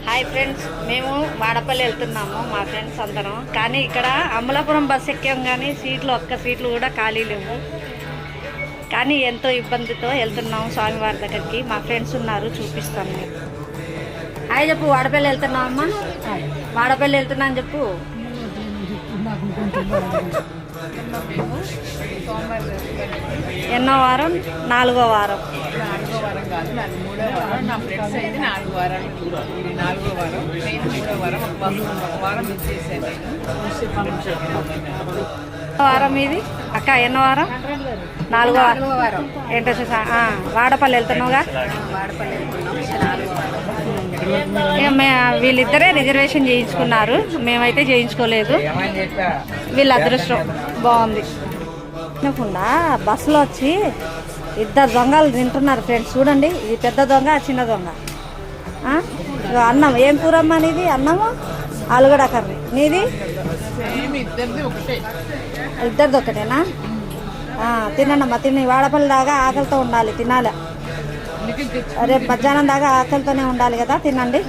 Hi friends, మేము వాడపల్లి వెళ్తున్నాము మా ఫ్రెండ్స్ అందరం. కానీ ఇక్కడ అమలాపురం బస్ ఎక్కాం కానీ ఒక్క సీట్లు కూడా ఖాళీ లేవు. కానీ ఎంతో ఇబ్బందితో వెళ్తున్నాము స్వామివారి దగ్గరికి. మా ఫ్రెండ్స్ ఉన్నారు, చూపిస్తాను మీకు. హాయ్ చెప్పు. వాడపల్లి వెళ్తున్నావు అమ్మా? వాడపల్లి వెళ్తున్నా అని చెప్పు. ఎన్నో వారం? 4వ వారం. 4వ వారం కాదు, 3వ వారం. నా ఫ్రెండ్స్ అయితే 4 వారాలు. 4వ వారం, నేను 3వ వారం. ఒక వారం మిస్ చేశాను వారం ఇది అక్క. ఎన్నో వారం? 4వ వారం. ఏంటో వాడపల్లి వెళ్తున్నావుగా? వాడపల్లి వెళ్తున్నాం. వీళ్ళిద్దరే రిజర్వేషన్ చేయించుకున్నారు, మేమైతే చేయించుకోలేదు. వీళ్ళ అదృష్టం బాగుంది. తినకుండా బస్సులో వచ్చి 2 దొంగలు తింటున్నారు ఫ్రెండ్స్. చూడండి, ఇది పెద్ద దొంగ, చిన్న దొంగ. అన్నం ఏం కూరమ్మా నీది? అన్నము ఆలుగడ్డ కర్రీ. నీది? ఇద్దరిది ఒకటేనా? తినండమ్మా, తిని. వాడపల్లి దాకా ఆకలితో ఉండాలి, తినాలి. రేపు మధ్యాహ్నం దాకా ఆకలితోనే ఉండాలి కదా, తినండి.